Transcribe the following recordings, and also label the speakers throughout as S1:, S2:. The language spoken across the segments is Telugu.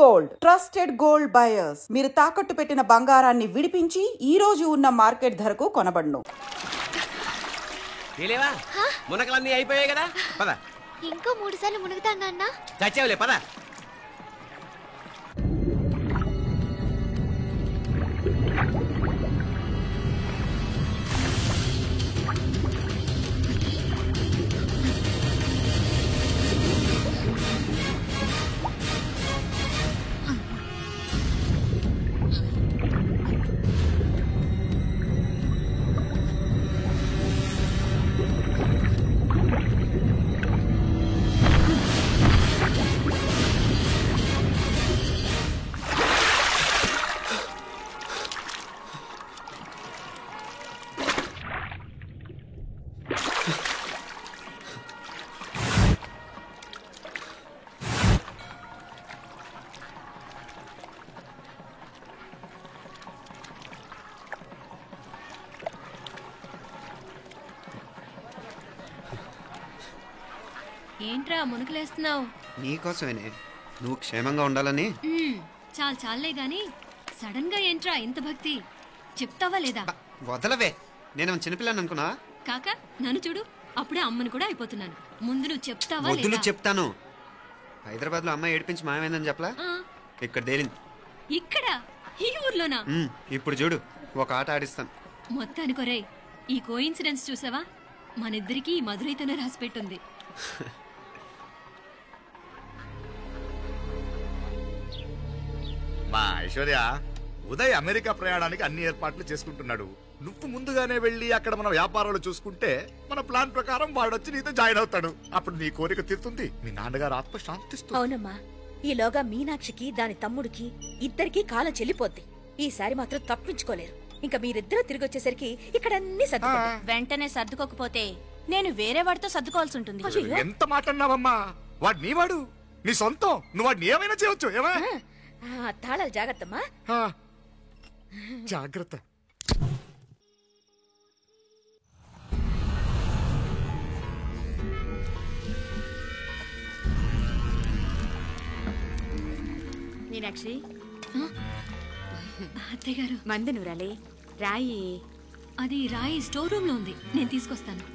S1: Gold, trusted gold buyers. మీరు తాకట్టు పెట్టిన బంగారాన్ని విడిపించి ఈ రోజు ఉన్న మార్కెట్ ధరకు కొనబడును.
S2: మునకలన్నీ అయిపోయాయి కదా, పద.
S3: ఇంకో 3 సార్లు మునుగుతా నాన్న.
S2: చచ్చావులే, పద.
S4: ఏంట్రా మునుకులేస్తున్నావు?
S5: నీకోసమేనే, నువ్వు క్షేమంగా ఉండాలని.
S4: చాలే గాని సడన్ గా ఏంట్రా ఇంత భక్తి? చెప్తావా లేదా?
S5: వదలవే, నేను చిన్నపిల్లని అనుకున్నా.
S4: కాక నన్ను చూడు, అప్పుడే అమ్మని కూడా అయిపోతున్నాను. ముందు నువ్వు చెప్తావా లేదా?
S5: వద్దు, చెప్తాను. హైదరాబాద్ లో అమ్మాయి ఏడిపించి మాయమైందని చెప్పలా, ఇక్కడ తేలింది.
S4: ఇక్కడ ఈ ఊర్లోనా?
S5: ఇప్పుడు చూడు, ఒక ఆట ఆడిస్తాను.
S4: మొత్తానికి ఒరేయ్, ఈ కోయిన్సిడెన్స్ చూసావా? మనిద్దరికి ఈ మధురైతోనే రాసి పెట్టుంది.
S6: మా ఐశ్వర్య, ఉదయ్ అమెరికా ప్రయాణానికి అన్ని ఏర్పాట్లు చేసుకుంటున్నాడు. నువ్వు ముందుగానే వెళ్ళి అక్కడ మన వ్యాపారాలు చూసుకుంటే మన ప్లాన్ ప్రకారం వాడొచ్చి నీతో జాయిన్ అవుతాడు. అప్పుడు నీ కోరిక తీరుతుంది, మీ నాన్నగారు ఆత్మ శాంతిస్తుంది.
S7: అవునమ్మా, ఈలోగా మీనాక్షికి దాని తమ్ముడికి ఇద్దరికి కాలం చెల్లిపోద్ది. ఈసారి మాత్రం తప్పించుకోలేరు. ఇంకా మీరిద్దరూ తిరిగి వచ్చేసరికి ఇక్కడ అన్ని
S8: వెంటనే సర్దుకోకపోతే నేను వేరే వాడితో సర్దుకోవాల్సి ఉంటుంది.
S6: ఎంత మాట అన్నావమ్మా? వాడు నీ వాడు, నీ సొంతం. నువ్వు వాడిని ఏమైనా చేయొచ్చు. ఏమా
S7: తాళాలు జాగ్రత్తమ్మా.
S6: జాగ్రత్త.
S8: మీనాక్షి,
S4: అత్తయ్య గారు,
S8: మందు నూరాలి. రాయి
S4: అది రాయి స్టోర్ రూమ్ లో ఉంది, నేను తీసుకొస్తాను.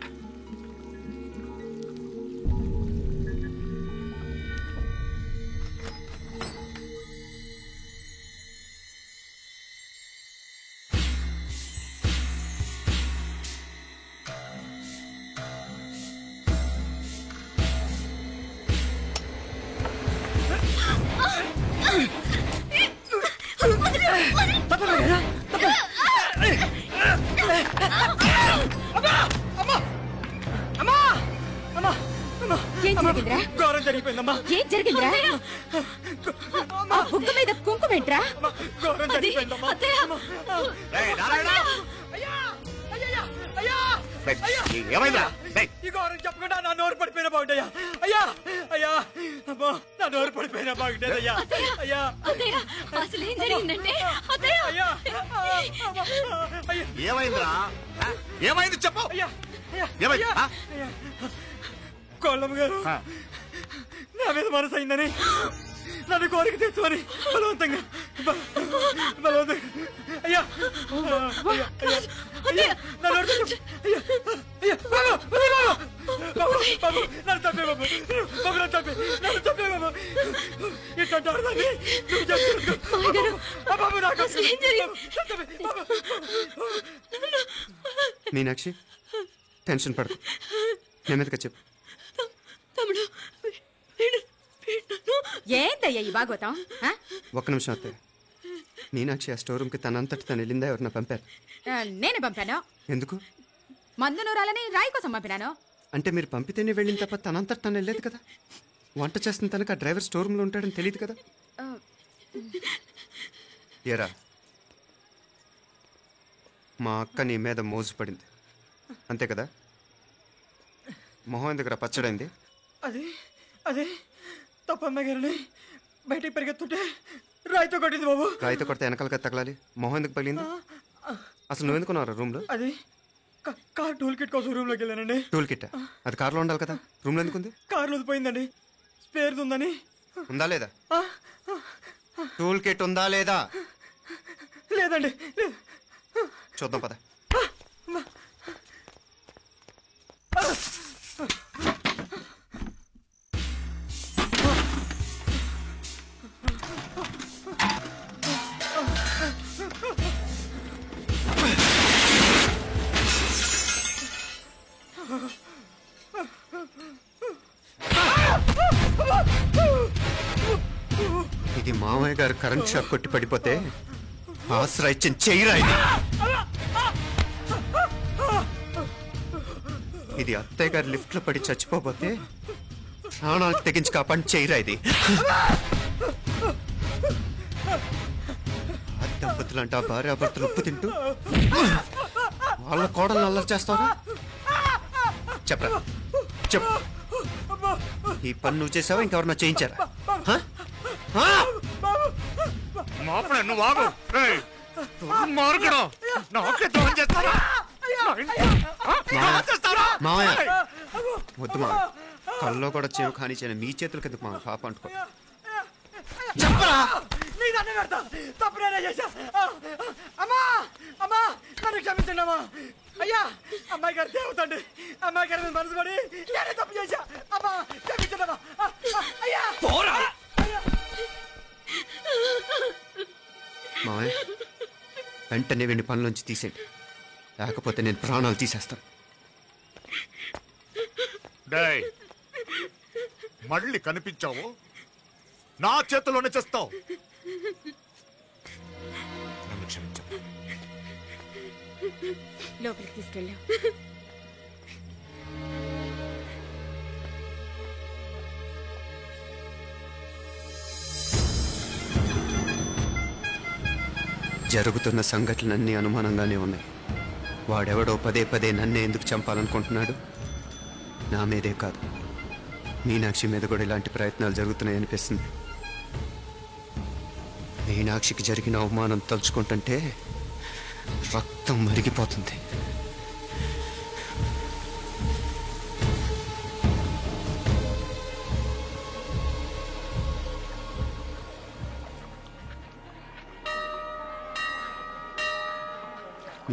S7: ఏం జరిగిందిరా? బుగ్గ మీద కుంకుమేంట్రా?
S2: చెప్పకుండా నా నోరు పడిపోయినా బాగుంటాయా? అయ్యా అయ్యా, నా నోరు పడిపోయినా బాగుంటాయ్యా. అయ్యా,
S4: అసలు ఏం జరిగిందంటే
S6: ఏమైందిరా? ఏమైంది చెప్పు.
S2: కోళ్ళమ్మ గారు నా మీద మనసు అయిందని, నన్ను కోరిక తెచ్చుకొని బలవంతంగా అయ్యా నన్ను తప్పే బాబు, నన్ను తప్పే బాబు. ఇట్లాంటి బాబు నాకు
S5: మీనాక్షి, టెన్షన్ పడకు, నెమ్మదిగా చెప్పు.
S8: ఏంటయ్యా ఈ భాగవతం?
S5: ఒక్క నిమిషం అత్తయ్య. మీనాక్షి ఆ స్టోర్ రూమ్ కి తనంతటి తను వెళ్ళిందా, ఎవరిన పంపారు?
S8: నేనే పంపాను.
S5: ఎందుకు?
S8: మందు నూరాలని రాయి కోసం పంపినాను.
S5: అంటే మీరు పంపితేనే వెళ్ళిన తప్ప తనంతటి తను వెళ్ళలేదు కదా. వంట చేస్తున్న తనకు ఆ డ్రైవర్ స్టోర్ రూమ్ లో ఉంటాడని తెలియదు కదా. ఏరా, మా అక్క నీ మీద మోజు పడింది అంతే కదా. మొహం ఎందుకురా పచ్చడైంది?
S2: అదే తప్పమ్మ గారిని బయటికి పరిగెత్తుంటే రాయితో కొట్టింది బాబు.
S5: రాయితో కొడితే వెనకాలగా తగలాలి, మొహం ఎందుకు పగిలింది? అసలు నువ్వు ఎందుకున్నావు రూమ్ లో?
S2: అది కార్ టూల్ కిట్ కోసం రూమ్ లోకి వెళ్ళానండి.
S5: టూల్ కిట్ అది కార్లో ఉండాలి కదా, రూమ్ లో ఎందుకుంది?
S2: కార్లో పోయిందండి, స్పేర్ ఉందని.
S5: ఉందా లేదా? టూల్ కిట్ ఉందా లేదా
S2: లేదండి.
S5: చూద్దాం పద. ఇది మామయ్య గారు కరెంట్ షాక్ కొట్టి పడిపోతే ఆసరా ఇచ్చిన చెయ్యిరా ఇది. ఇది అత్తయ్య గారు లిఫ్ట్ లో పడి చచ్చిపోతే ప్రాణాలు తెగించి కాపాడి చెయ్యిరా ఇది. దంపతులంట భార్యాభర్తలు ఉప్పు తింటూ వాళ్ళ కోడలు అల్లరి చేస్తారా? చెప్పరా చెప్పు. ఈ పని నువ్వు చేసావా ఇంకెవరన్నా చేయించారా?
S6: నువ్వు ఆగు. నాకే ద్రోహం చేస్తారా?
S5: మావయ్య వద్దు మా కల్లో కూడా చేవు కాని చేయను. మీ చేతుల కింద మా పాప అంటుకో. చెప్పరా?
S2: నీ దండం పెడతా. తప్పు నేనే చేశా. అమ్మా అమ్మా నన్ను క్షమించండి అమ్మా. అయ్యా అమ్మాయి గారు దేవుతండి. అమ్మాయి గారి మీద మనసు పడి నేనే తప్పు చేశా. అమ్మా క్షమించండి అమ్మా. అయ్యా
S5: మావయ్య వెంటనే వీడిని పనులోంచి తీసేయండి, లేకపోతే నేను ప్రాణాలు తీసేస్తాను.
S6: డేయ్, మళ్ళీ కనిపించావు నా చేతిలోనే చేస్తావు. నన్ను క్షమించు.
S7: లోపలికి తీసుకెళ్ళాం.
S5: జరుగుతున్న సంఘటనలన్నీ అనుమానంగానే ఉన్నాయి. వాడెవడో పదే పదే నన్నే ఎందుకు చంపాలనుకుంటున్నాడు? నా మీదే కాదు, మీనాక్షి మీద కూడా ఇలాంటి ప్రయత్నాలు జరుగుతున్నాయనిపిస్తుంది. మీనాక్షికి జరిగిన అవమానం తలుచుకుంటుంటే రక్తం మరిగిపోతుంది.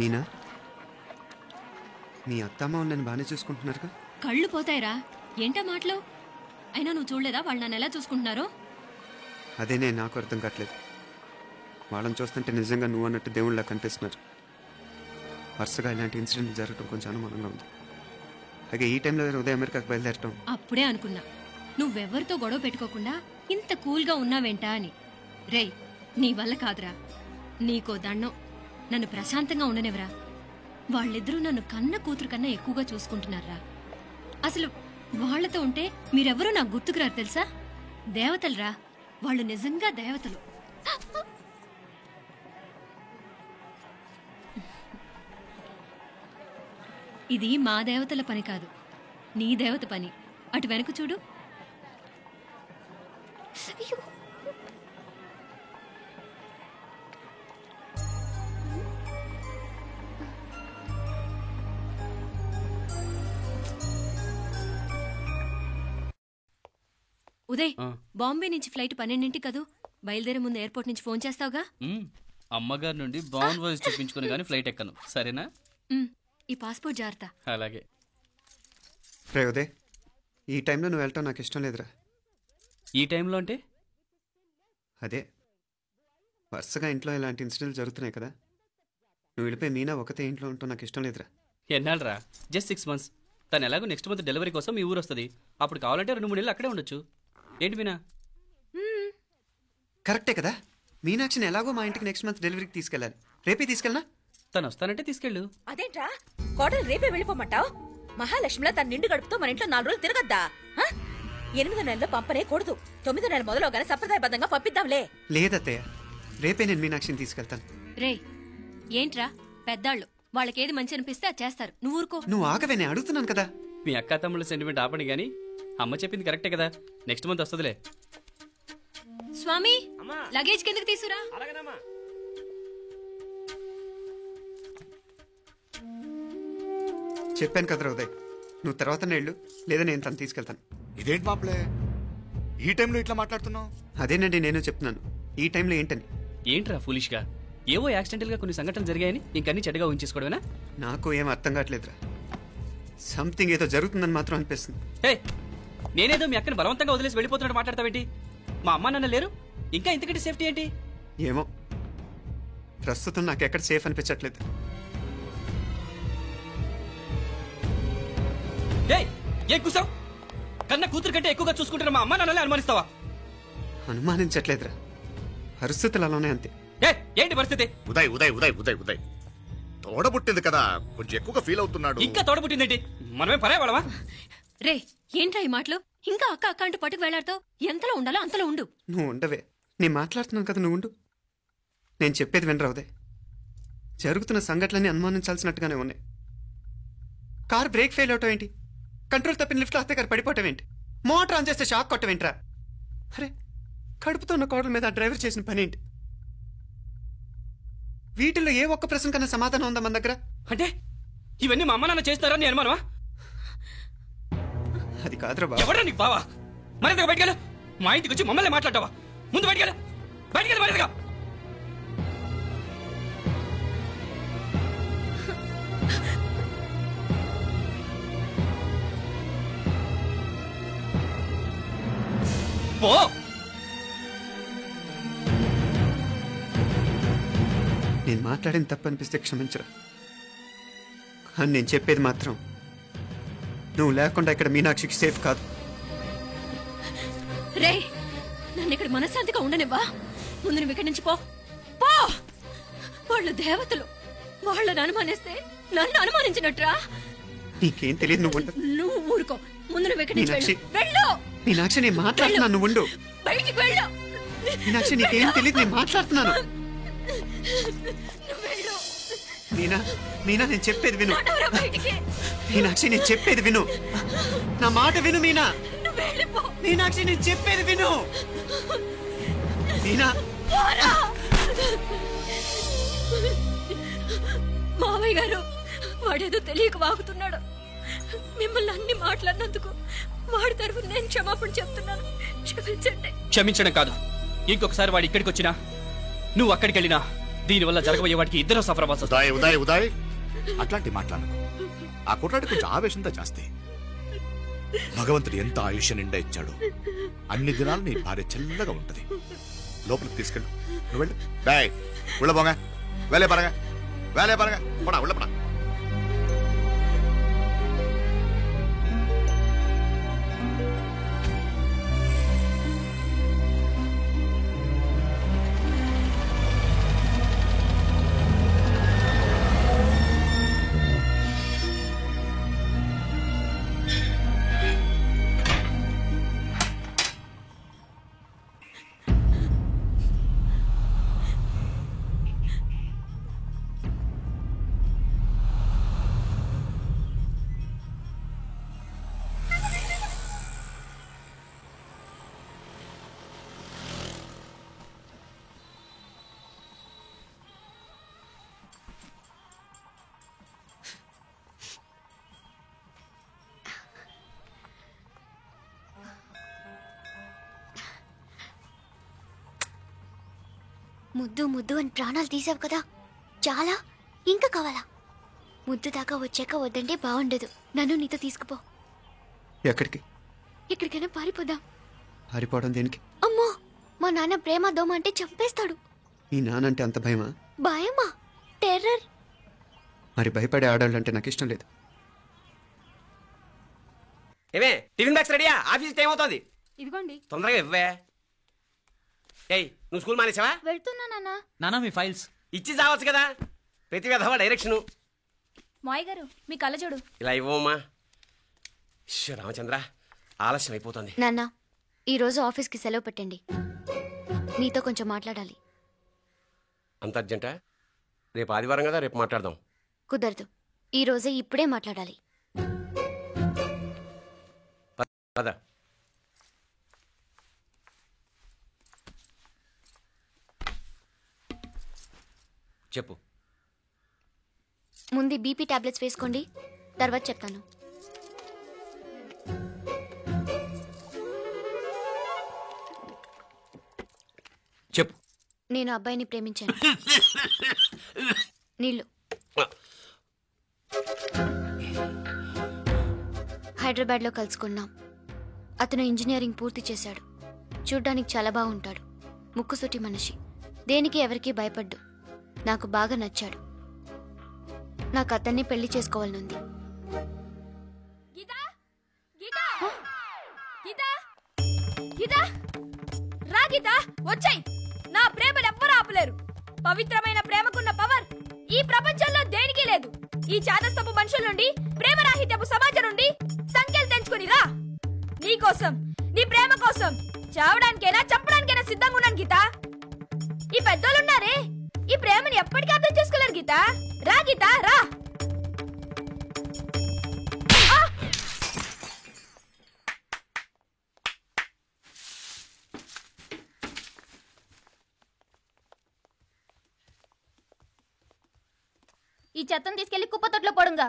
S5: మీనా, మీ అత్తమ్మ నన్ను బాగానే చూసుకుంటున్నారుగా?
S4: కళ్ళు పోతాయిరా, ఏంటా మాటలు? అయినా నువ్వు చూడలేదా వాళ్ళు నన్ను ఎలా చూసుకుంటున్నారో?
S5: అదేనే నాకు అర్థం కావట్లేదు. వాళ్ళని చూస్తుంటే నిజంగా నువ్వు అన్నట్టు దేవుళ్ళ కనిపిస్తున్నారు. వరుసగా ఇలాంటి ఇన్సిడెంట్ జరగడం కొంచెం అనుమానంగా ఉంది. అలాగే ఈ టైంలో ఉదయం అమెరికాకు బయలుదేరటం.
S4: అప్పుడే అనుకున్నా నువ్వెవరితో గొడవ పెట్టుకోకుండా ఇంత కూల్గా ఉన్నావేంటా అని. రేయ్, నీ వల్ల కాదురా. నీకో దండం, నన్ను ప్రశాంతంగా ఉండనివరా. వాళ్ళిద్దరూ నన్ను కన్న కూతురు కన్నా ఎక్కువగా చూసుకుంటున్నారా. అసలు వాళ్లతో ఉంటే మీరెవరూ నాకు గుర్తుకురారు తెలుసా? దేవతలరా వాళ్ళు, నిజంగా దేవతలు. ఇది మా దేవతల పని కాదు, నీ దేవత పని. అటు వెనక చూడు. ఉదయ్, బాంబే నుంచి ఫ్లైట్ 12ంటికి కదూ. బయలుదేరే ముందు ఎయిర్పోర్ట్ నుంచి ఫోన్ చేస్తావుగా?
S9: అమ్మగారి నుండి బాండ్ వాయిస్ చూపించుకుని కానీ ఫ్లైట్ ఎక్కను, సరేనా?
S4: ఈ పాస్పోర్ట్ జాగ్రత్త.
S9: అలాగే.
S5: రే ఉదయ్, ఈ టైంలో నువ్వు వెళ్ళటం నాకు ఇష్టం లేదురా.
S9: ఈ టైంలో అంటే?
S5: అదే వరుసగా ఇంట్లో ఇలాంటి ఇన్సిడెంట్లు జరుగుతున్నాయి కదా. నువ్వు వెళ్ళిపోయి మీనా ఒకతే ఇంట్లో ఉంటావు నాకు ఇష్టం లేదురా.
S9: ఎన్నాళ్ళరా? Just 6 months. తను ఎలాగో నెక్స్ట్ మంత్ డెలివరీ కోసం మీ ఊరు వస్తుంది. అప్పుడు కావాలంటే 2-3 నెలలు అక్కడే ఉండొచ్చు. ఏంటి మీనా?
S5: కరెక్టే కదా. మీనాక్షిని ఎలాగో మా ఇంటికి నెక్స్ట్ మంత్ డెలివరీకి తీసుకెళ్ళాలి. రేపే తీసుకెళ్ళనా?
S9: తను వస్తానంటే తీసుకెళ్ళు.
S7: అదేంట్రా కోడలు రేపే వెళ్ళిపోమంటావు? మహాలక్ష్మిలా తన నిండు గడుపుతో మన ఇంట్లో 4 రోజులు తిరగద్దా? 8వ నెలలో పంపనే కూడదు. 9వ నెల మొదలుగానే సంప్రదాయబద్ధంగా పంపిద్దాంలే.
S5: లేదత్తయ్య, రేపే నేను మీనాక్షిని తీసుకెళ్తాను.
S4: రే, ఏంట్రా పెద్దాళ్ళు, వాళ్ళకేది మంచి అనిపిస్తే అది చేస్తారు. నువ్వు ఊరుకో.
S5: నువ్వు ఆగవే, నేను అడుగుతున్నాను కదా.
S9: మీ అక్క తమ్ముళ్ళ సెంటిమెంట్ ఆపండి కానీ అమ్మ చెప్పింది కరెక్టే కదా. నెక్స్ట్ మంత్ వస్తుందిలే.
S4: స్వామి, లగేజ్ కిందకి తీసురా.
S5: చెప్పాను కదరా ఉదయ్, నువ్వు తర్వాత నేళ్ళు లేదా నేను తను తీసుకెళ్తాను.
S6: ఇదేంటి మాప్లే ఈ టైంలో ఇట్లా మాట్లాడుతున్నావు?
S5: అదేనండి నేను చెప్తున్నాను. ఈ టైంలో ఏంటని?
S9: ఏంట్రా ఫులిష్గా ఏవో యాక్సిడెంటల్గా కొన్ని సంఘటనలు జరిగాయని ఇంకన్నీ చెడ్డగా ఊహించేసుకోవడమేనా?
S5: నాకు ఏం అర్థం కావట్లేదురా. సంథింగ్ ఏదో జరుగుతుందని మాత్రం అనిపిస్తుంది.
S9: హే, నేనేదో మీ అక్కని బలవంతంగా వదిలేసి వెళ్ళిపోతున్నట్టు మాట్లాడతావేంటి? మా అమ్మ నాన్న లేరు, ఇంకా ఇంతకంటే సేఫ్టీ ఏంటి?
S5: ఏమో, ప్రస్తుతం నాకు ఎక్కడ సేఫ్ అనిపించట్లేదు.
S9: ఏం కూసావు? కన్న కూతురు కంటే ఎక్కువగా చూసుకుంటున్న మా అమ్మ నాన్నలే అనుమానిస్తావా?
S5: అనుమానించట్లేదురా, పరిస్థితులు అలానే అంతే.
S9: ఏంటి పరిస్థితి?
S6: ఉదయ్ ఉదయ్ ఉదయ్ ఉదయ్ ఉదయ్ తోడబుట్టింది కదా, కొంచెం ఎక్కువగా ఫీల్ అవుతున్నాడు.
S9: ఇంకా తోడబుట్టిందేంటి? మనమే పరాయవాడవా?
S4: రే, ఏంట్రా ఈ మాటలు? ఇంకా అక్క అక్క అంటూ పట్టుకు వెళ్లాడుతో ఎంతలో ఉండాలో అంతలో ఉండు.
S5: నువ్వు ఉండవే, నేను మాట్లాడుతున్నాను కదా, నువ్వు ఉండు. నేను చెప్పేది వినరా ఉదయ్? జరుగుతున్న సంఘటనలన్నీ అనుమానించాల్సినట్టుగానే ఉన్నాయి. కార్ బ్రేక్ ఫెయిల్ అవటం ఏంటి? కంట్రోల్ తప్పిన లిఫ్ట్లో అత్తే గారు పడిపోవటం ఏంటి? మోటార్ ఆన్ చేస్తే షాక్ కొట్టం ఏంట్రా? అరే, కడుపుతో ఉన్న కోడల మీద ఆ డ్రైవర్ చేసిన పని ఏంటి? వీటిల్లో ఏ ఒక్క ప్రశ్న కన్నా సమాధానం ఉందా మన దగ్గర?
S9: అంటే ఇవన్నీ మా అమ్మ నాన్న చేస్తారా నీ అనుమానమా?
S5: అది కాదురా బాబు.
S9: ఎవరా నీకు బావా? మరింతగా బయటకెళ్ళు. మా ఇంటికి వచ్చి మమ్మల్ని మాట్లాడతావా? ముందు బయటకెళ్ళు, బయటకెళ్ళు మరింతగా. పో.
S5: నేను మాట్లాడిన తప్పు అనిపిస్తే క్షమించరా, కానీ నేను చెప్పేది మాత్రం నువ్వు లేకుండా ఇక్కడ మీనాక్షికి సేఫ్ కాదు.
S4: రే, నన్ను ఇక్కడ మనశ్శాంతిగా ఉండనివ్వా. ముందు నువ్వు ఇక్కడి నుంచి పో. పో. వాళ్ళు దేవతలు, వాళ్ళని అనుమానిస్తే నన్ను అనుమానించినట్రా.
S5: నీకేం తెలియదు, నువ్వు ఉండు.
S4: నువ్వు ఊరుకో. ముందు నువ్వు ఇక్కడి నుంచి
S5: మీనాక్షి,
S4: వెళ్ళు.
S5: మీనాక్షి, నేను మాట్లాడుతున్నాను, నువ్వు ఉండు.
S4: బయటికి వెళ్ళు.
S5: మీనాక్షి, నీకేం తెలియదు, నేను మాట్లాడుతున్నాను.
S4: నువ్వు వెళ్ళు.
S5: మీనా, మీనా, నేను చెప్పేది విను.
S4: నడవరా బయటికి.
S5: మీనాక్షి, నేను చెప్పేది విను. నా మాట విను మీనా.
S4: నువ్వు వెళ్ళిపో.
S5: మీనాక్షి, నేను చెప్పేది విను. మీనా,
S4: పోరా. మావయ్య గారు, వాడేదో తెలియక వాగుతున్నాడు. మిమ్మల్ని అన్ని మాట్లాడినందుకు వాడి తరఫున నేను క్షమాపణ చెప్తున్నాను. క్షమించండి.
S9: క్షమించడం కాదు, ఇంకొకసారి వాడు ఇక్కడికి వచ్చినా నువ్వు అక్కడికి వెళ్ళినా దీనివల్ల జరగబోయే వాడికి ఇద్దరు సఫర్ అవ్వాల్సి వస్తుంది.
S6: ఉదయ్ ఉదయ్ ఉదయ్ అట్లాంటి మాట్లాడకు. ఆ కుట్రాడి కొంచెం ఆవేశంతో జాస్తి. భగవంతుడు ఎంత ఆయుష్య నిండా ఇచ్చాడు. అన్ని దినాలు నీ భార్య చల్లగా ఉంటది. లోపలికి తీసుకెళ్ళు, నువ్వు వెళ్ళు. బాయ్, ఉళ్ళ పోగా, వేలే పరగా, వేలే పరగా, పోడా ఉళ్ళ పడా.
S3: ముద్దు ముద్దు అని ప్రాణాలు తీసావు కదా, చాలా ఇంకా కావాలా? ముద్దు దాకా వచ్చాక వద్దంటే బాగుండదు. నన్ను నీతో తీసుకుపో.
S5: ఎక్కడికి?
S3: ఎక్కడికైనా పారిపోదాం.
S5: పారిపోవడం దేనికి?
S3: అమ్మో, మా నాన్న ప్రేమ దోమ అంటే చంపేస్తాడు.
S5: మీ నానంటే అంత భయమా?
S3: భయమా? టెర్రర్.
S5: మరి భయపడే ఆడాలంటే నాకు ఇష్టం లేదు.
S10: ఏమే, టిఫిన్ బ్యాగ్స్ రెడీయా? ఆఫీస్ టైం అవుతుంది.
S8: ఇదిగోండి.
S10: తొందరగా ఇవ్వే. ఏయ్, నువ్వు స్కూల్ మానేసావా?
S8: వెళ్తున్నా నాన్న.
S9: నానా, మీ ఫైల్స్
S10: ఇచ్చి చావచ్చు కదా. ప్రతి విధవా డైరెక్షను.
S8: మాయ్ గారు, మీ కళ్ళజోడు.
S10: ఇలా ఇవ్వమ్మా. రామచంద్ర, ఆలస్యం అయిపోతుంది.
S3: నాన్న, ఈరోజు ఆఫీస్కి సెలవు పెట్టండి. నీతో కొంచెం మాట్లాడాలి.
S10: అంత అర్జెంటా? రేపు ఆదివారం కదా, రేపు మాట్లాడదాం.
S3: కుదరదు, ఈరోజే ఇప్పుడే మాట్లాడాలి.
S10: పద. చెప్పు.
S3: ముందు బీపీ టాబ్లెట్స్ వేసుకోండి, తర్వాత చెప్తాను.
S10: చెప్పు.
S3: నేను అబ్బాయిని ప్రేమించాను. నీళ్ళు. హైదరాబాద్లో కలుసుకున్నాం. అతను ఇంజనీరింగ్ పూర్తి చేశాడు. చూడ్డానికి చాలా బాగుంటాడు. ముక్కుసూటి మనిషి. దేనికి ఎవరికీ భయపడ్డు. నాకు బాగా నచ్చాడు. నాకు అతన్ని పెళ్లి చేసుకోవాలనుంది.
S11: వచ్చాయి. నా ప్రేమను ఎవ్వరూ ఆపలేరు. పవిత్రమైన ప్రేమకున్న పవర్ ఈ ప్రపంచంలో దేనికి లేదు. ఈ చాదస్తపు మనుషుల నుండి, ప్రేమరాహిత్యపు సమాజం నుండి సంఖ్యలు తెంచుకుని రా. నీ కోసం, నీ ప్రేమ కోసం చావడానికైనా చంపడానికైనా సిద్ధంగా ఉన్నాను గీత. ఈ పెద్దోళ్ళున్నారే, ఈ ప్రేమని ఎప్పటికీ అర్థం చేసుకోలేరు గీత. రా గీత, రా. ఈ చెత్తను తీసుకెళ్లి కుప్పతొట్లో పోడుగా.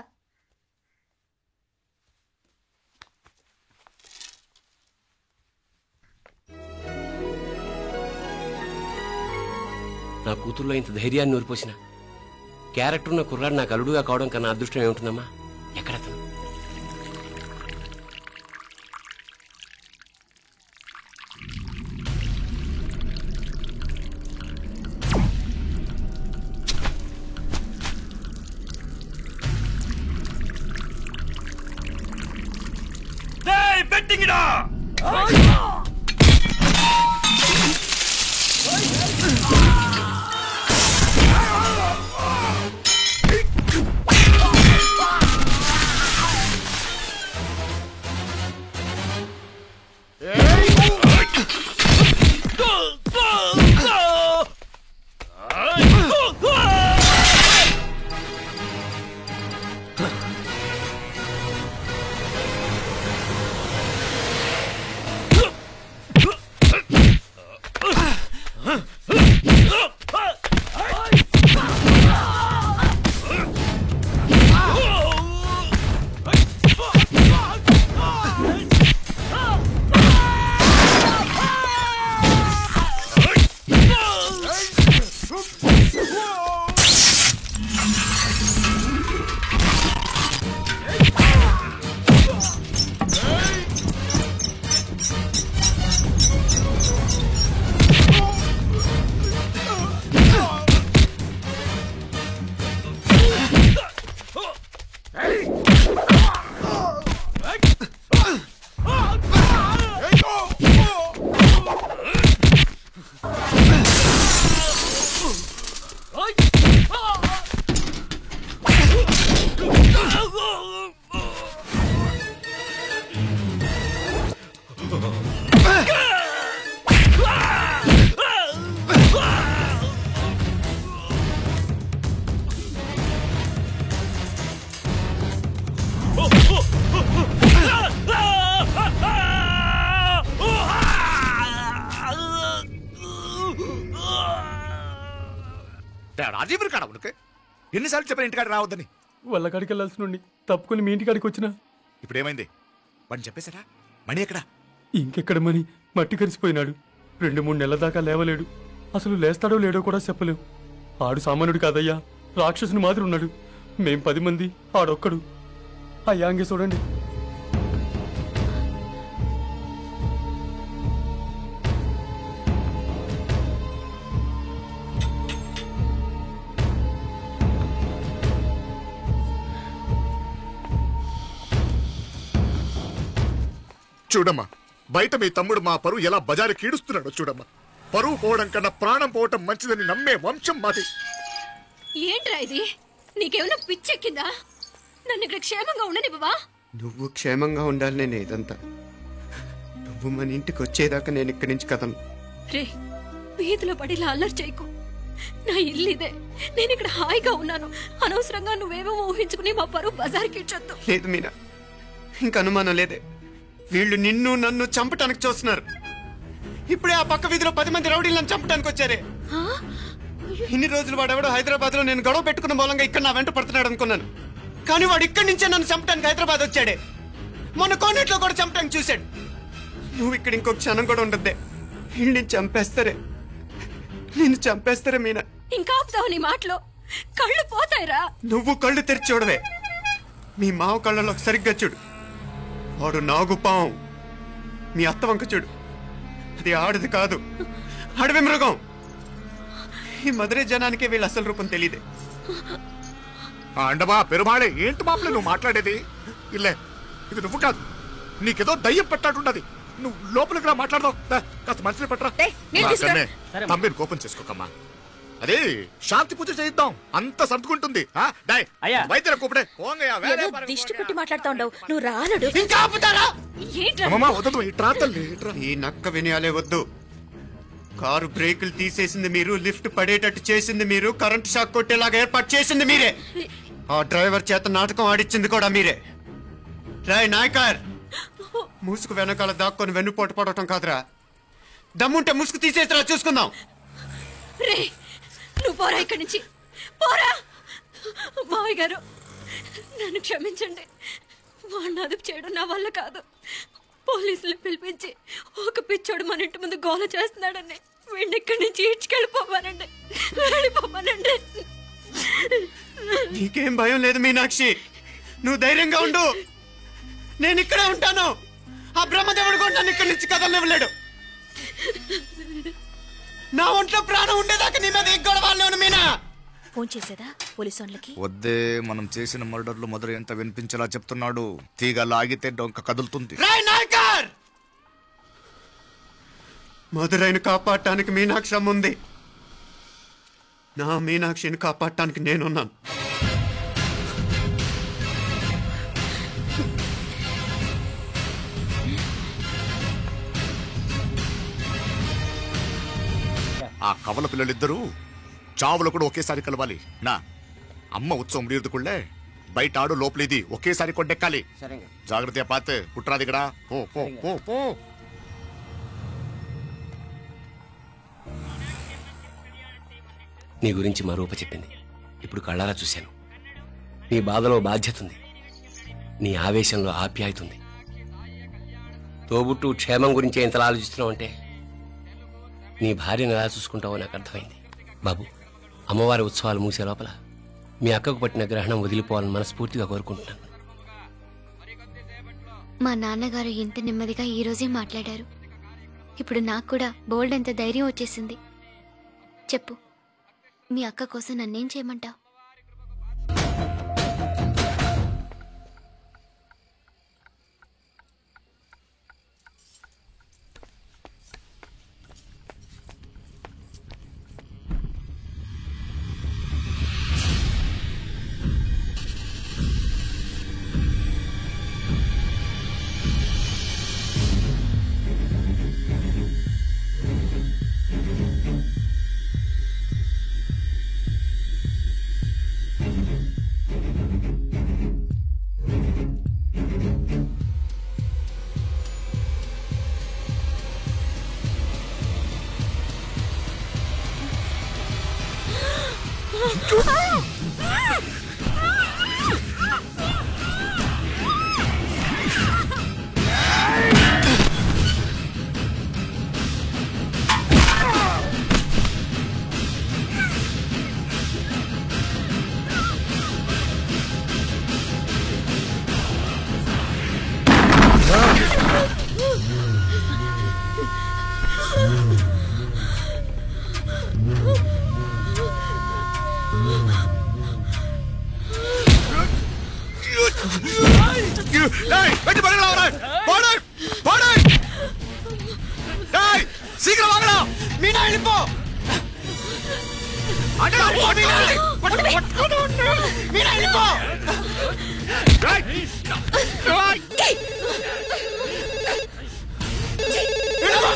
S10: నా కూతుర్లో ఇంత ధైర్యాన్ని నూరిపోసిన క్యారెక్టర్ ఉన్న కుర్రాడు నాకు అల్లుడుగా కావడం కన్నా అదృష్టం ఏముంటుందమ్మా? ఎక్కడతను?
S6: రాజీవ్ కాడ ఉనకు ఎన్నిసార్లు చెప్పిన ఇంటికాడ రావద్దని?
S2: వాళ్ళ కాడికి వెళ్ళాల్సిన తప్పుకుని మీ ఇంటికాడికి వచ్చినా.
S6: ఇప్పుడు ఏమైంది? వాడిని చెప్పేశారా? మణి ఎక్కడా?
S2: ఇంకెక్కడ మని మట్టి కరిసిపోయినాడు. 2-3 నెలల దాకా లేవలేడు. అసలు లేస్తాడో లేడో కూడా చెప్పలేం. ఆడు సామాన్యుడు కాదయ్యా, రాక్షసుని మాదిరి ఉన్నాడు. మేం 10 మంది, ఆడొక్కడు. అయ్యా అంగే చూడండి.
S6: చూడమ్మా, బయట మీ తమ్ముడు మా పరువు ఎలా బజారు కీడుస్తున్నాడో చూడమ్మా. పరువు పోవడం కన్నా ప్రాణం పోవటం మంచిదని నమ్మే వంశం మాది.
S4: ఏంట్రా ఇది? నీకేమైనా పిచ్చెక్కిందా? నన్ను ఇక్కడ క్షేమంగా ఉండనివ్వవా?
S5: నువ్వు క్షేమంగా ఉండాలి. నేను ఇదంతా నువ్వు మన ఇంటికి వచ్చేదాకా నేను ఇక్కడి నుంచి కదను.
S4: రే, వీధిలో పడి అల్లరి చేయకు. నా ఇల్లు ఇదే. నేను ఇక్కడ హాయిగా ఉన్నాను. అనవసరంగా నువ్వేమో ఊహించుకుని మా పరువు బజార్కి ఇచ్చొద్దు.
S5: లేదు మీనా, ఇంక అనుమానం లేదే. వీళ్ళు నిన్ను నన్ను చంపటానికి చూస్తున్నారు. ఇప్పుడే ఆ పక్క వీధిలో 10 మంది రౌడీలు నన్ను చంపడానికి వచ్చారే. ఇన్ని రోజులు వాడెవడో హైదరాబాద్ లో నేను గొడవ పెట్టుకున్న మూలంగా ఇక్కడ నా వెంట పడుతున్నాడు అనుకున్నాను. కానీ వాడు ఇక్కడి నుంచే నన్ను చంపడానికి హైదరాబాద్ వచ్చాడే. మొన్న కోనేట్లో కూడా చంపడానికి చూశాడు. నువ్వు ఇక్కడ ఇంకొక క్షణం కూడా ఉండద్దే. వీళ్ళని చంపేస్తారే. నిన్ను చంపేస్తారా మీనా?
S4: ఇంకా ఆపుతావు నీ మాటలో? కళ్ళు పోతాయిరా.
S5: నువ్వు కళ్ళు తెరిచి చూడవే. మీ మావ కళ్ళలో సరిగ్గా చూడు. వాడు నాగుపాం. మీ అత్త వంక చూడు, అది ఆడది కాదు, అడవి మృగం. ఈ మధురై జనానికే వీళ్ళ అసలు రూపం తెలియదే.
S6: అండమా పెరుమాళే, ఏంటి మాపలే నువ్వు మాట్లాడేది? ఇల్లే, ఇది నువ్వు కాదు, నీకేదో దయ్యం పట్టాడున్నది. నువ్వు లోపలికి రా, మాట్లాడదాం. కాస్త మంచిని పట్టరా. తమ్మిని కోపం చేసుకోకమ్మా. అదే శాంతి పూజ చేయిద్దాం, అంత సర్దుకుంటుంది. వైద్యుల కూపడే
S7: దిష్టి పెట్టి మాట్లాడుతా ఉండవు. నువ్వు రానడు.
S5: ఈ నక్క వినయాలే వద్దు. కారు బ్రేకులు తీసేసింది మీరు, లిఫ్ట్ పడేటట్టు చేసింది మీరు, కరెంట్ షాక్ కొట్టేలాగా ఏర్పాటు చేసింది మీరే. ఆ డ్రైవర్ చేత నాటకం ఆడిచ్చింది కూడా మీరే. రాయ్ నాయకర్, ముసుగు వెనకాల దాక్కొని వెన్నుపోటు పడటం కాదురా. దమ్ముంటే ముసుగు తీసేసిరా, చూసుకుందాం.
S4: నువ్వు పోరా ఇక్కడి నుంచి, పోరా. మావయ్య గారు, నన్ను క్షమించండి. వాడిని అదుపు చేయడం నా వల్ల కాదు. పోలీసులు పిలిపించి ఒక పిచ్చోడు మన ఇంటి ముందు గోల చేస్తున్నాడని వీడిని ఇక్కడి నుంచి ఈడ్చుకెళ్ళిపోవానండి. వెళ్ళిపోవానండి.
S5: నీకేం భయం లేదు మీనాక్షి, నువ్వు ధైర్యంగా ఉండు. నేను ఇక్కడే ఉంటాను. ఆ బ్రహ్మదేవుడు కూడా నన్ను ఇక్కడి నుంచి కదలనివ్వలేడు. నా ఒంట్లో ప్రాణం ఉండేదాకా నీ మీద గొడవలు. మీనా
S7: ఫోన్ చేసేదా పోలీసు వాళ్ళకి?
S6: వద్దే, మనం చేసిన మర్డర్లు మధుర ఎంత వినిపించేలా చెప్తున్నాడు. తీగ లాగితే డొంక కదులుతుంది.
S5: మధురైని కాపాడటానికి మీనాక్షి అమ్మ ఉంది. నా మీనాక్షిని కాపాడటానికి నేనున్నాను.
S6: ఆ కవల పిల్లలిద్దరూ చావులు కూడా ఒకేసారి కలవాలి. నా అమ్మ ఉత్సవం ముడియదుకుళ్ళే బయట ఆడు లోపలిది ఒకేసారి కొండెక్కాలి. జాగ్రత్త పాత్ పుట్రాది ఇక్కడ.
S10: నీ గురించి మా రూప చెప్పింది, ఇప్పుడు కళ్ళారా చూశాను. నీ బాధలో బాధ్యత ఉంది, నీ ఆవేశంలో ఆప్యాయత ఉంది. తోబుట్టు క్షేమం గురించి ఎంతలా ఆలోచిస్తున్నావు అంటే నీ భార్యను ఎలా చూసుకుంటావో నాకు అర్థమైంది. బాబు, అమ్మవారి ఉత్సవాలు మూసే లోపల మీ అక్కకు పట్టిన గ్రహణం వదిలిపోవాలని మనస్ఫూర్తిగా కోరుకుంటున్నాను.
S3: మా నాన్నగారు ఇంత నెమ్మదిగా ఈ రోజే మాట్లాడారు. ఇప్పుడు నాకు కూడా బోల్డ్ ఎంత ధైర్యం వచ్చేసింది. చెప్పు, మీ అక్క కోసం నన్నేం చేయమంటావు?
S6: சீக்கிரம் வாங்கடா.
S2: மீனா எழுப்போ. மீனா எழுப்போ.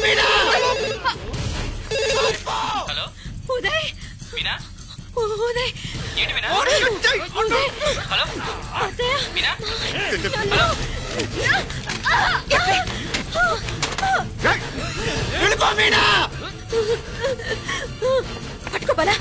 S2: மீனா.
S9: హలో
S7: ఉదయ్.
S9: మీనా.
S7: ఉదయ్.
S9: ఏంటి మీనా?
S7: ఉదయ్.
S9: హలో
S7: అత్తయ్య.
S9: మీనా. హలో.
S2: వెళ్ళిపో మీనా.
S7: పట్టుకో బలా.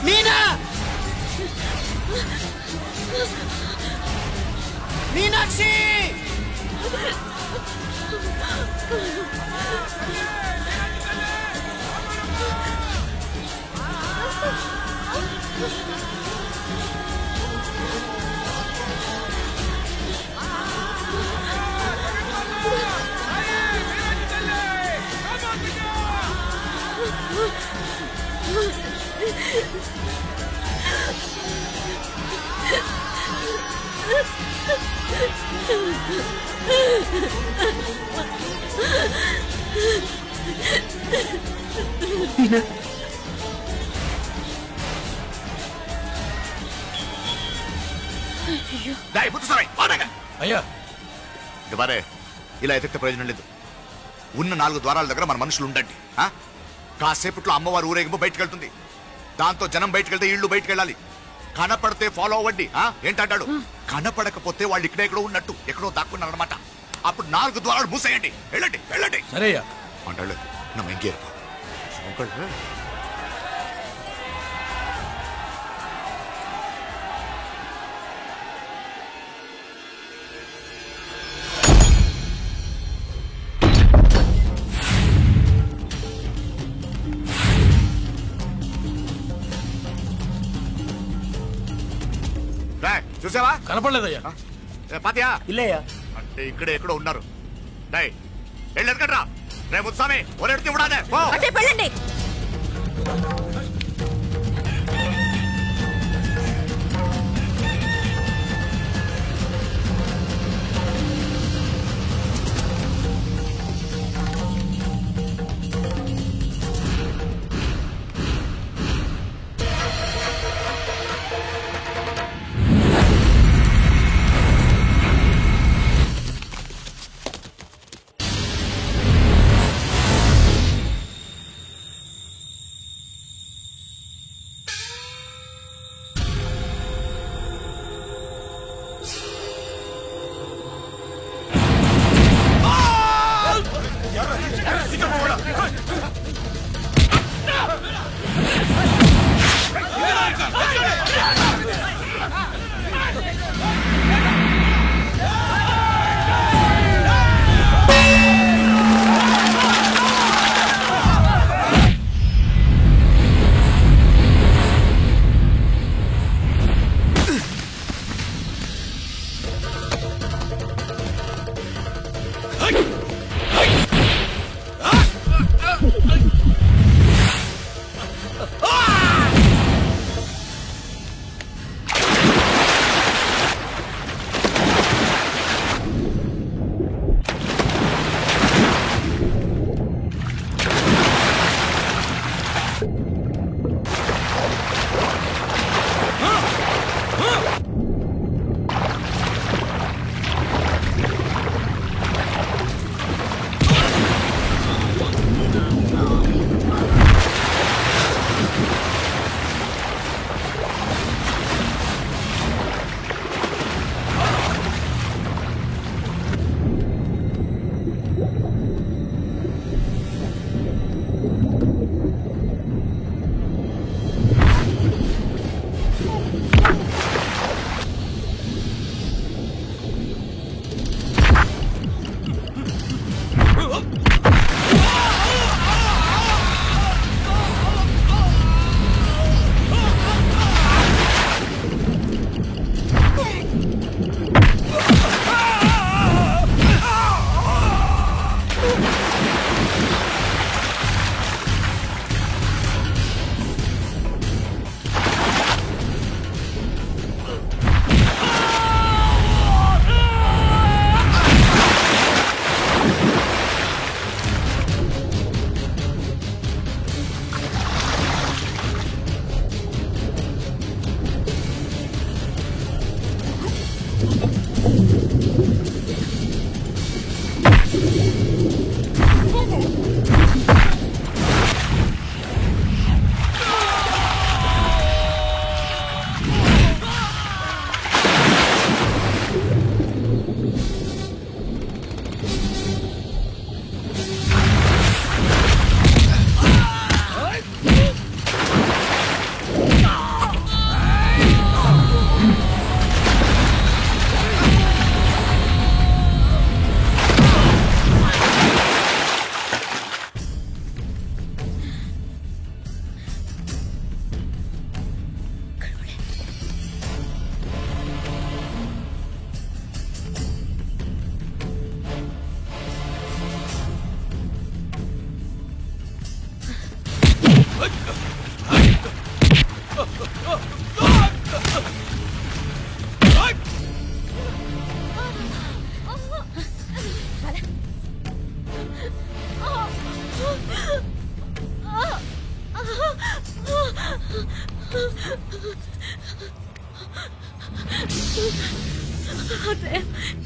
S2: మీనా మీనాక్షి
S6: అయ్యా ఇవారే ఇలా ఎతికితే ప్రయోజనం లేదు. ఉన్న 4 ద్వారాల దగ్గర మన మనుషులు ఉండండి. కాసేపట్లో అమ్మవారు ఊరేగింపు బయటకు వెళ్తుంది. దాంతో జనం బయటకు వెళ్తే ఇళ్ళు బయటకు వెళ్ళాలి. కనపడితే ఫాలో అవ్వండి. ఏంటంటాడు? కనపడకపోతే వాళ్ళు ఇక్కడే ఎక్కడో ఉన్నట్టు ఎక్కడో దాక్కున్నారు అనమాట. అప్పుడు 4 ద్వారాలు మూసేయండి. వెళ్ళండి వెళ్ళండి.
S10: సరేయ్యా
S6: అంటాడు நம்ம எங்கே இருப்போம். చూసావా?
S10: కనపడలేదయ్యా.
S6: పాతియా?
S10: ఇల్లయ్యా.
S6: అంటే ఇక్కడే ఎక్కడో ఉన్నారు. వెళ్ళి ఎదగట్రా. రే ముత్సామి ఒరెడుతూ విడాదే.
S7: అంటే వెళ్ళండి.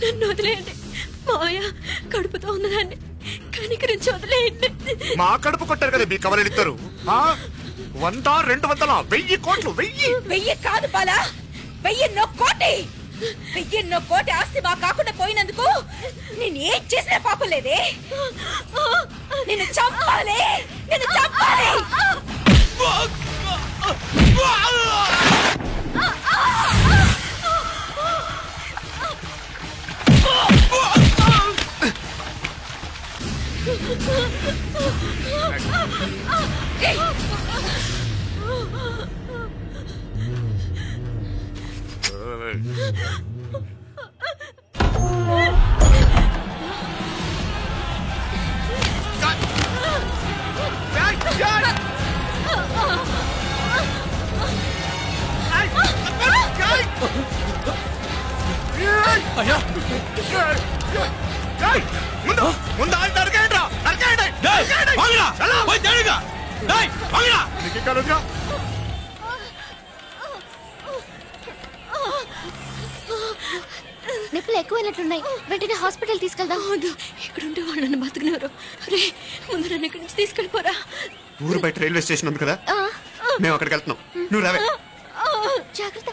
S4: నన్ను వదిలేయండి మావయ్య. కడుపుతో ఉన్నదాన్ని కనికరించి వదిలేయండి.
S6: మా కడుపు కొట్టారు కదా మీ కవలలిద్దరు. 100, 200, 1000 కోట్లు.
S7: 1000 కాదు బాలా, 1000 కోటి. 1000 కోటి ఆస్తి మా కాకుండా పోయినందుకు నేను ఏం చేసినా పాపం లేదే. నిన్ను చంపాలి, నిన్ను చంపాలి.
S6: ముందు నరకేయండిరా, నరకేయండి.
S3: నొప్పులు ఎక్కువైనట్లున్నాయి. వెంటనే హాస్పిటల్ తీసుకెళ్దాం.
S4: ఇక్కడ ఉంటే వాళ్ళు నన్ను బతుకునేవారు. రే ముందు నన్ను ఇక్కడి నుంచి తీసుకెళ్ళిపోరా.
S5: ఊరు బయట రైల్వే స్టేషన్ ఉంది కదా, మేము అక్కడికి వెళ్తున్నాం. నువ్వు రావే.
S3: జాగ్రత్త.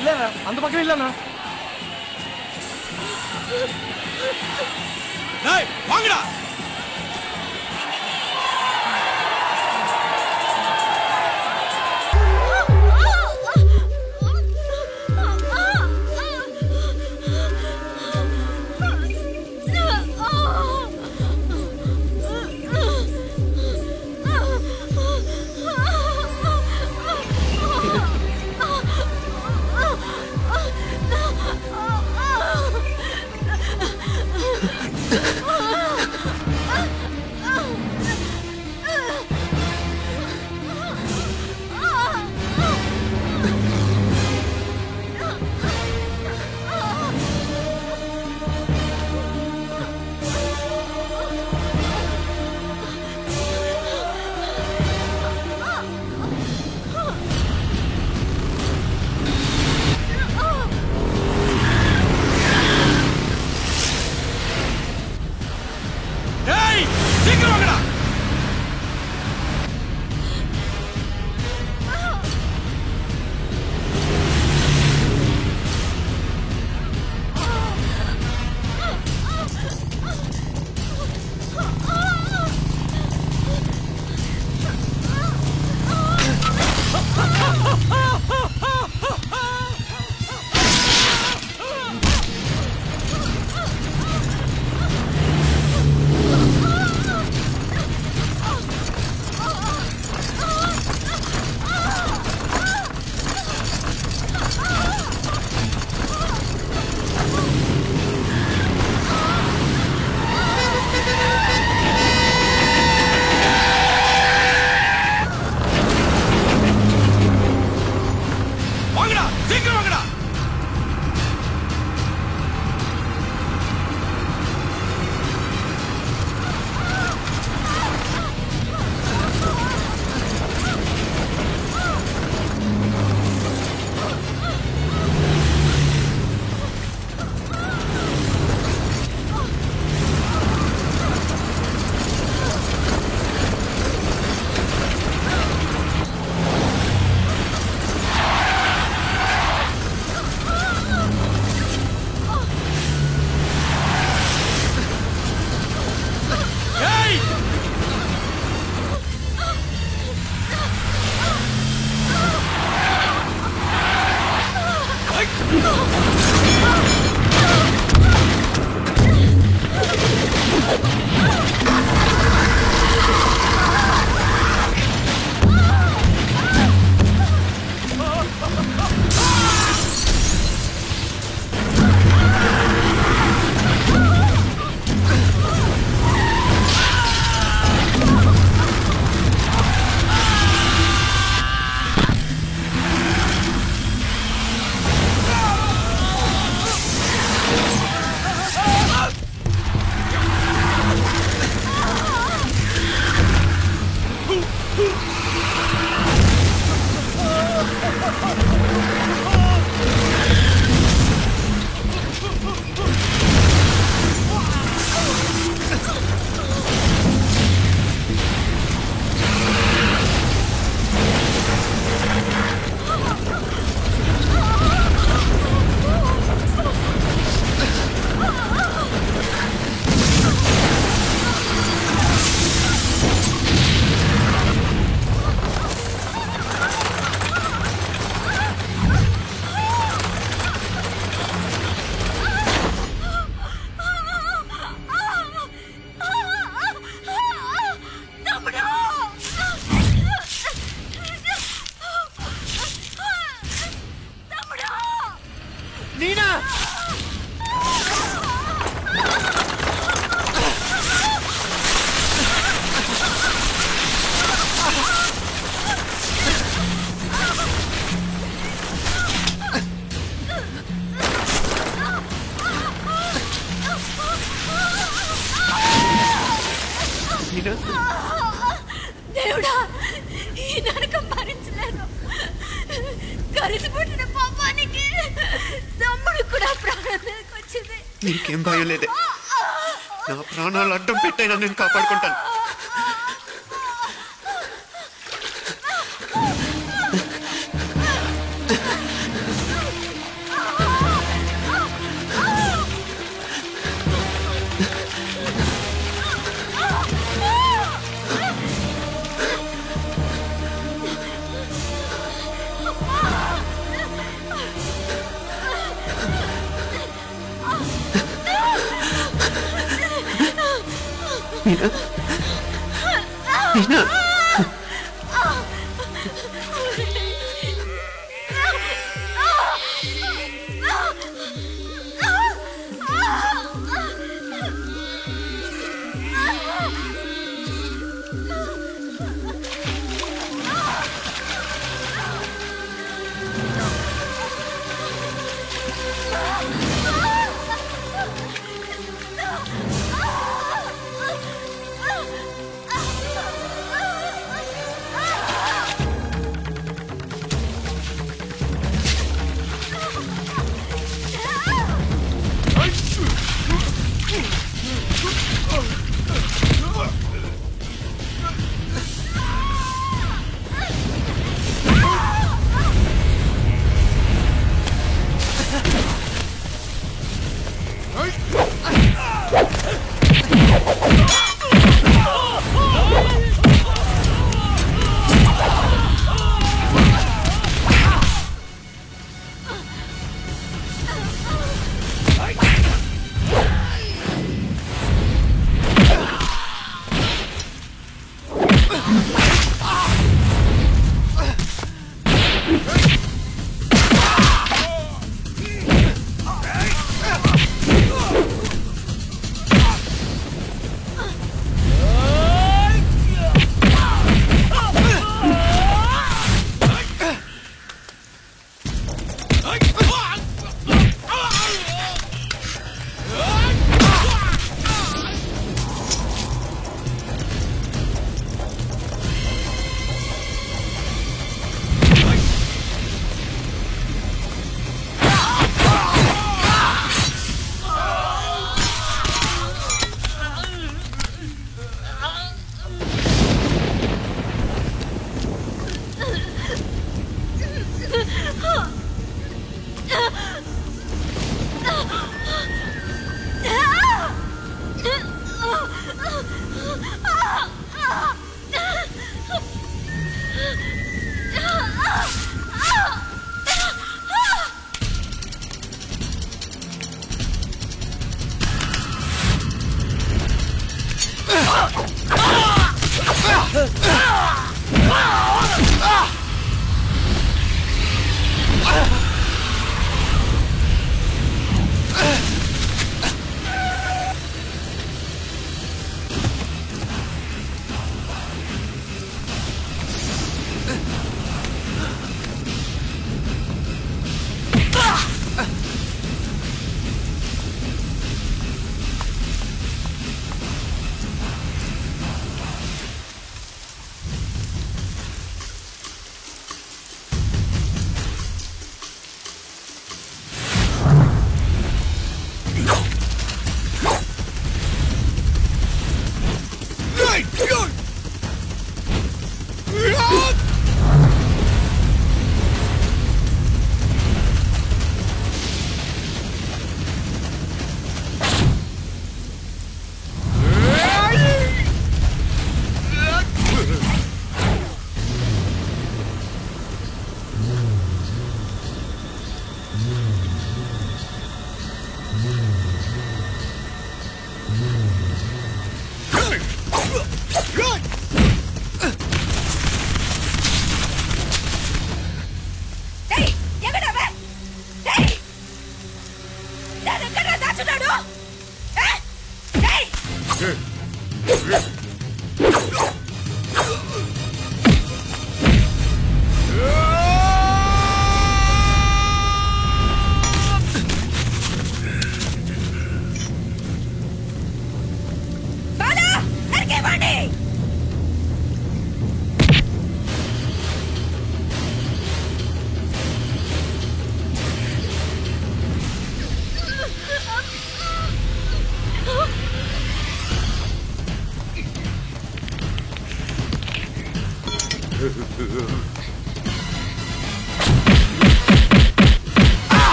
S2: ఇల్లేనా? అంత పక్కన ఇల్లేనా? నీనా
S7: దేవుడా ఈ నరకం భరించలేను. కలిసి పుట్టిన పాపానికి తమ్ముడు కూడా ప్రాణానికి వచ్చింది.
S5: నీకేం భయం లేదే, నా ప్రాణాలు అడ్డం పెట్టైనా నేను కాపాడుకుంటాను. మీనా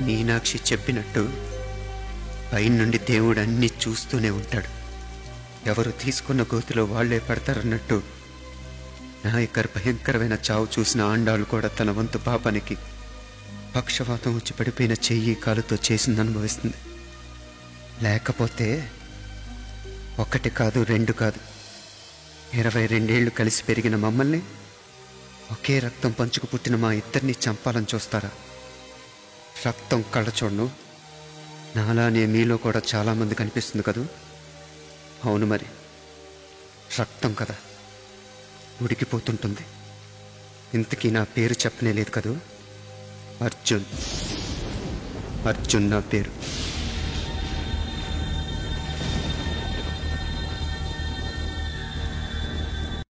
S5: మీనాక్షి చెప్పినట్టు పైనుండి దేవుడు అన్నీ చూస్తూనే ఉంటాడు. ఎవరు తీసుకున్న గోతిలో వాళ్లే పడతారన్నట్టు నాయకర్ భయంకరమైన చావు చూసిన ఆండాళ్ళు కూడా తన వంతు పాపానికి పక్షవాతం వచ్చి పడిపోయిన చెయ్యి కాలుతో చేసింది అనుభవిస్తుంది. లేకపోతే ఒకటి కాదు, రెండు కాదు, 22 ఏళ్ళు కలిసి పెరిగిన మమ్మల్ని ఒకే రక్తం పంచుకు పుట్టిన మా ఇద్దరిని చంపాలని చూస్తారా? రక్తం కళ్ళ చూడను, నాలానే మీలో కూడా చాలామంది కనిపిస్తుంది కదూ. అవును మరి, రక్తం కదా, ఉడికిపోతుంటుంది. ఇంతకీ నా పేరు చెప్పనే లేదు కదూ. అర్జున్. అర్జున్ నా పేరు.